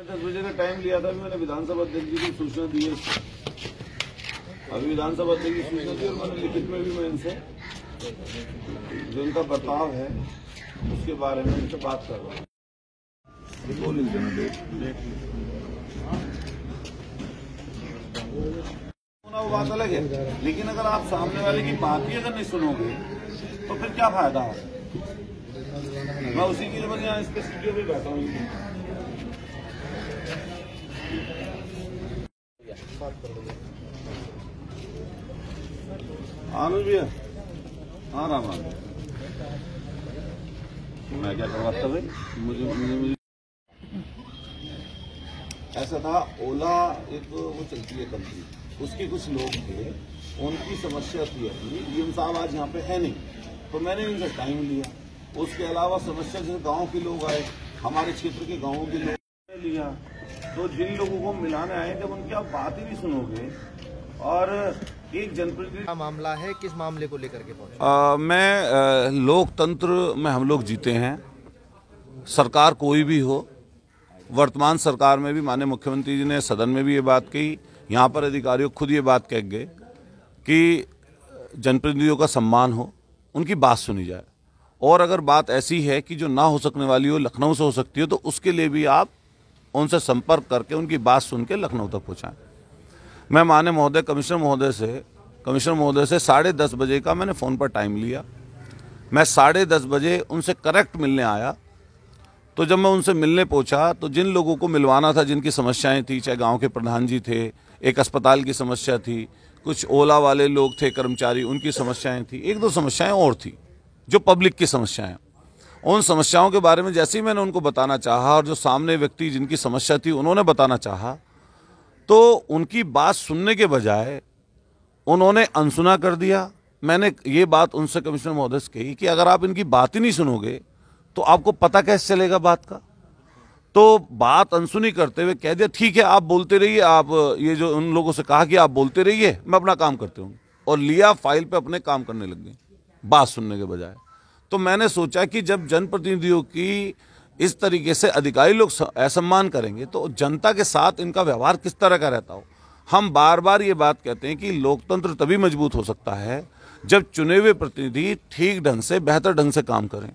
10 बजे का टाइम लिया था, अभी मैंने विधानसभा अध्यक्ष जी को सूचना दी है। अभी विधानसभा अध्यक्ष की सूचना दी और मैंने लिखित में भी मैं इनसे जो इनका बर्ताव है उसके बारे में इनसे बात कर रहा हूँ। वो बात अलग है, लेकिन अगर आप सामने वाले की बात ही अगर नहीं सुनोगे तो फिर क्या फायदा है। मैं उसी की वजह यहाँ इस पे स्टूडियो में बैठा हूँ। आनंद भैया, हाँ राम राम। मैं क्या करवाता भाई, मुझे ऐसा था। ओला एक वो चलती है कंपनी, उसके कुछ लोग थे, उनकी समस्या थी अपनी। डीएम साहब आज यहाँ पे है नहीं, तो मैंने इनका टाइम लिया। उसके अलावा समस्या जैसे गांव के लोग आए, हमारे क्षेत्र के गांवों के लोग लिया। तो जिन लोगों को मिलाने आए, जब उनकी आप बात ही नहीं सुनोगे और एक जनप्रतिनिधि क्या मामला है, किस मामले को लेकर के पहुंचे? मैं लोकतंत्र में हम लोग जीते हैं। सरकार कोई भी हो, वर्तमान सरकार में भी माननीय मुख्यमंत्री जी ने सदन में भी ये बात कही, यहाँ पर अधिकारियों खुद ये बात कह गए कि जनप्रतिनिधियों का सम्मान हो, उनकी बात सुनी जाए। और अगर बात ऐसी है कि जो ना हो सकने वाली हो, लखनऊ से हो सकती हो, तो उसके लिए भी आप उनसे संपर्क करके उनकी बात सुन के लखनऊ तक पहुँचाएँ। मैं माननीय महोदय कमिश्नर महोदय से 10:30 बजे का मैंने फ़ोन पर टाइम लिया। मैं 10:30 बजे उनसे करेक्ट मिलने आया। तो जब मैं उनसे मिलने पहुंचा तो जिन लोगों को मिलवाना था, जिनकी समस्याएं थी, चाहे गांव के प्रधान जी थे, एक अस्पताल की समस्या थी, कुछ ओला वाले लोग थे कर्मचारी, उनकी समस्याएं थी, 1-2 समस्याएं और थी जो पब्लिक की समस्याएं। उन समस्याओं के बारे में जैसे ही मैंने उनको बताना चाहा और जो सामने व्यक्ति जिनकी समस्या थी उन्होंने बताना चाहा, तो उनकी बात सुनने के बजाय उन्होंने अनसुना कर दिया। मैंने ये बात उनसे कमिश्नर महोदय से कही कि अगर आप इनकी बात ही नहीं सुनोगे तो आपको पता कैसे चलेगा बात का। तो बात अनसुनी करते हुए कह दिया, ठीक है आप बोलते रहिए, आप ये जो उन लोगों से कहा कि आप बोलते रहिए, मैं अपना काम करते हूँ, और लिया फाइल पे अपने काम करने लग गए बात सुनने के बजाय। तो मैंने सोचा कि जब जनप्रतिनिधियों की इस तरीके से अधिकारी लोग असम्मान करेंगे तो जनता के साथ इनका व्यवहार किस तरह का रहता हो। हम बार बार ये बात कहते हैं कि लोकतंत्र तभी मजबूत हो सकता है जब चुने हुए प्रतिनिधि ठीक ढंग से, बेहतर ढंग से काम करें।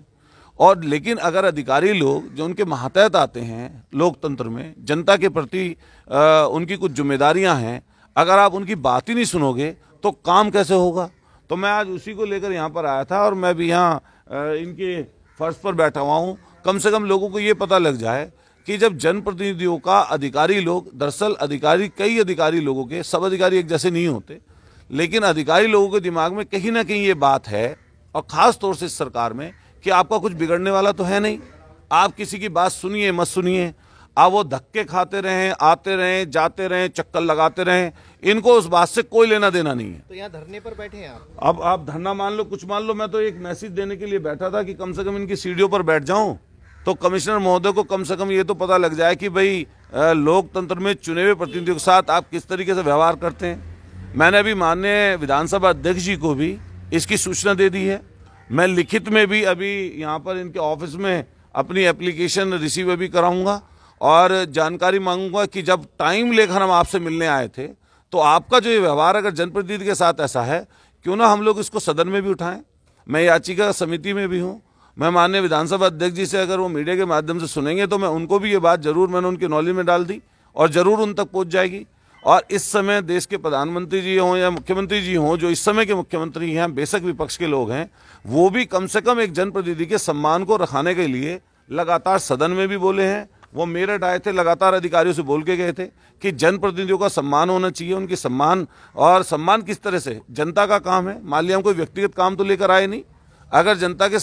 और लेकिन अगर अधिकारी लोग जो उनके मातहत आते हैं लोकतंत्र में, जनता के प्रति उनकी कुछ जिम्मेदारियां हैं, अगर आप उनकी बात ही नहीं सुनोगे तो काम कैसे होगा। तो मैं आज उसी को लेकर यहाँ पर आया था और मैं भी यहाँ इनके फर्श पर बैठा हुआ हूँ। कम से कम लोगों को ये पता लग जाए कि जब जनप्रतिनिधियों का अधिकारी लोग, दरअसल अधिकारी कई अधिकारी लोगों के, सब अधिकारी एक जैसे नहीं होते, लेकिन अधिकारी लोगों के दिमाग में कहीं ना कहीं ये बात है, और ख़ास तौर से इस सरकार में, कि आपका कुछ बिगड़ने वाला तो है नहीं, आप किसी की बात सुनिए मत सुनिए, आप वो धक्के खाते रहें, आते रहें, जाते रहें, चक्कर लगाते रहें, इनको उस बात से कोई लेना देना नहीं है। तो यहाँ धरने पर बैठे हैं आप? अब आप धरना मान लो, कुछ मान लो, मैं तो एक मैसेज देने के लिए बैठा था कि कम से कम इनकी सीढ़ियों पर बैठ जाऊं तो कमिश्नर महोदय को कम से कम ये तो पता लग जाए कि भाई लोकतंत्र में चुने हुए प्रतिनिधियों के साथ आप किस तरीके से व्यवहार करते हैं। मैंने अभी माननीय विधानसभा अध्यक्ष जी को भी इसकी सूचना दे दी है। मैं लिखित में भी अभी यहाँ पर इनके ऑफिस में अपनी एप्लीकेशन रिसीव भी कराऊंगा और जानकारी मांगूंगा कि जब टाइम लेकर हम आपसे मिलने आए थे तो आपका जो ये व्यवहार अगर जनप्रतिनिधि के साथ ऐसा है, क्यों ना हम लोग इसको सदन में भी उठाएं। मैं याचिका समिति में भी हूँ। मैं माननीय विधानसभा अध्यक्ष जी से अगर वो मीडिया के माध्यम से सुनेंगे तो मैं उनको भी ये बात जरूर, मैंने उनके नॉलेज में डाल दी और जरूर उन तक पहुँच जाएगी। और इस समय देश के प्रधानमंत्री जी हों या मुख्यमंत्री जी हों, जो इस समय के मुख्यमंत्री हैं, बेशक विपक्ष के लोग हैं, वो भी कम से कम एक जनप्रतिनिधि के सम्मान को रखाने के लिए लगातार सदन में भी बोले हैं। वो मेरठ आए थे, लगातार अधिकारियों से बोल के गए थे कि जनप्रतिनिधियों का सम्मान होना चाहिए, उनकी सम्मान। और सम्मान किस तरह से, जनता का काम है, मान लिया हम कोई व्यक्तिगत काम तो लेकर आए नहीं। अगर जनता के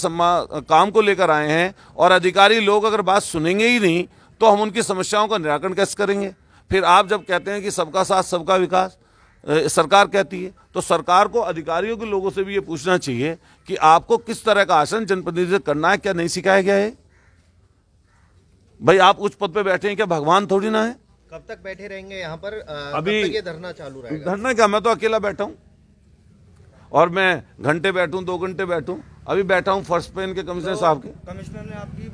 काम को लेकर आए हैं और अधिकारी लोग अगर बात सुनेंगे ही नहीं तो हम उनकी समस्याओं का निराकरण कैसे करेंगे। फिर आप जब कहते हैं कि सबका साथ सबका विकास सरकार कहती है, तो सरकार को अधिकारियों के लोगों से भी ये पूछना चाहिए कि आपको किस तरह का आचरण जनप्रतिनिधि से करना है, क्या नहीं सिखाया गया है। भाई आप उच्च पद पे बैठे हैं, क्या भगवान थोड़ी ना है। कब तक बैठे रहेंगे यहाँ पर? अभी कब तक ये धरना चालू रहेगा? धरना क्या, मैं तो अकेला बैठा हूँ और मैं घंटे बैठूं, 2 घंटे बैठूं। अभी बैठा हूं फर्स्ट पे इनके कमिश्नर साहब के। कमिश्नर ने आपकी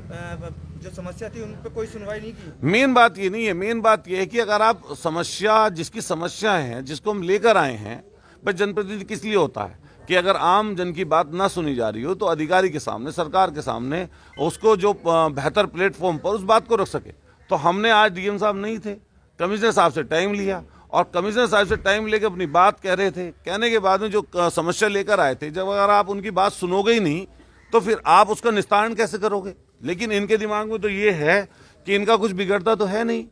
जो समस्या थी उन पे कोई सुनवाई नहीं की। मेन बात ये नहीं है, मेन बात ये है कि अगर आप समस्या, जिसकी समस्या है, जिसको हम लेकर आए हैं, भाई जनप्रतिनिधि किस लिए होता है कि अगर आम जन की बात ना सुनी जा रही हो तो अधिकारी के सामने, सरकार के सामने उसको जो बेहतर प्लेटफॉर्म पर उस बात को रख सके। तो हमने आज डीएम साहब नहीं थे, कमिश्नर साहब से टाइम लिया और कमिश्नर साहब से टाइम लेकर अपनी बात कह रहे थे। कहने के बाद में जो समस्या लेकर आए थे, जब अगर आप उनकी बात सुनोगे ही नहीं तो फिर आप उसका निस्तारण कैसे करोगे। लेकिन इनके दिमाग में तो ये है कि इनका कुछ बिगड़ता तो है नहीं,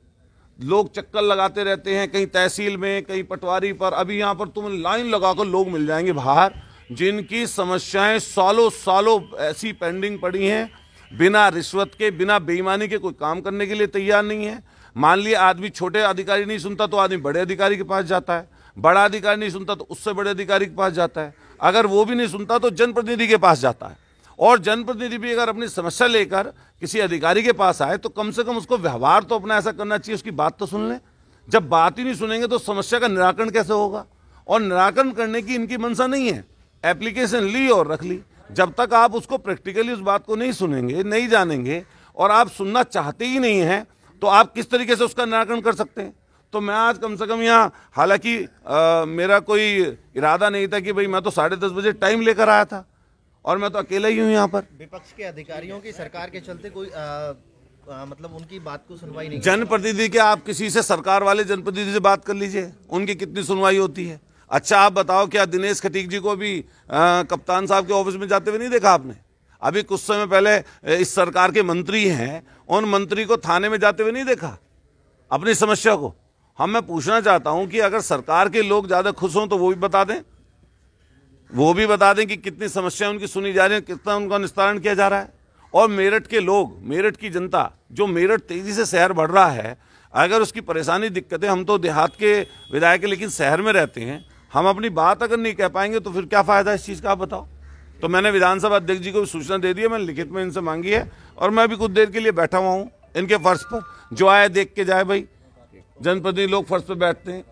लोग चक्कर लगाते रहते हैं, कहीं तहसील में, कहीं पटवारी पर। अभी यहाँ पर तुम्हें लाइन लगाकर लोग मिल जाएंगे बाहर, जिनकी समस्याएं सालों सालों ऐसी पेंडिंग पड़ी हैं, बिना रिश्वत के, बिना बेईमानी के कोई काम करने के लिए तैयार नहीं है। मान लिया आदमी छोटे अधिकारी नहीं सुनता तो आदमी बड़े अधिकारी के पास जाता है, बड़ा अधिकारी नहीं सुनता तो उससे बड़े अधिकारी के पास जाता है, अगर वो भी नहीं सुनता तो जनप्रतिनिधि के पास जाता है। और जनप्रतिनिधि भी अगर अपनी समस्या लेकर किसी अधिकारी के पास आए तो कम से कम उसको व्यवहार तो अपना ऐसा करना चाहिए, उसकी बात तो सुन लें। जब बात ही नहीं सुनेंगे तो समस्या का निराकरण कैसे होगा। और निराकरण करने की इनकी मंशा नहीं है, एप्लीकेशन ली और रख ली। जब तक आप उसको प्रैक्टिकली उस बात को नहीं सुनेंगे, नहीं जानेंगे और आप सुनना चाहते ही नहीं हैं तो आप किस तरीके से उसका निराकरण कर सकते हैं। तो मैं आज कम से कम यहाँ, हालांकि मेरा कोई इरादा नहीं था कि भाई मैं तो 10:30 बजे टाइम लेकर आया था और मैं तो अकेला ही हूँ यहाँ पर। विपक्ष के अधिकारियों की सरकार के चलते कोई मतलब उनकी बात को सुनवाई नहीं। जनप्रतिनिधि के, आप किसी से, सरकार वाले जनप्रतिनिधि से बात कर लीजिए, उनकी कितनी सुनवाई होती है। अच्छा आप बताओ, क्या दिनेश खटीक जी को भी कप्तान साहब के ऑफिस में जाते हुए नहीं देखा आपने? अभी कुछ समय पहले इस सरकार के मंत्री हैं, उन मंत्री को थाने में जाते हुए नहीं देखा अपनी समस्या को? मैं पूछना चाहता हूं कि अगर सरकार के लोग ज्यादा खुश हों तो वो भी बता दें, वो भी बता दें कि कितनी समस्याएं उनकी सुनी जा रही हैं, कितना उनका निस्तारण किया जा रहा है। और मेरठ के लोग, मेरठ की जनता, जो मेरठ तेजी से शहर बढ़ रहा है, अगर उसकी परेशानी, दिक्कतें, हम तो देहात के विधायक हैं लेकिन शहर में रहते हैं, हम अपनी बात अगर नहीं कह पाएंगे तो फिर क्या फायदा इस चीज़ का, आप बताओ। तो मैंने विधानसभा अध्यक्ष जी को भी सूचना दे दी है, मैंने लिखित में इनसे मांगी है और मैं भी कुछ देर के लिए बैठा हुआ हूँ इनके फर्श पर। जो आए देख के जाए भाई, जनप्रतिनिधि लोग फर्श पर बैठते हैं।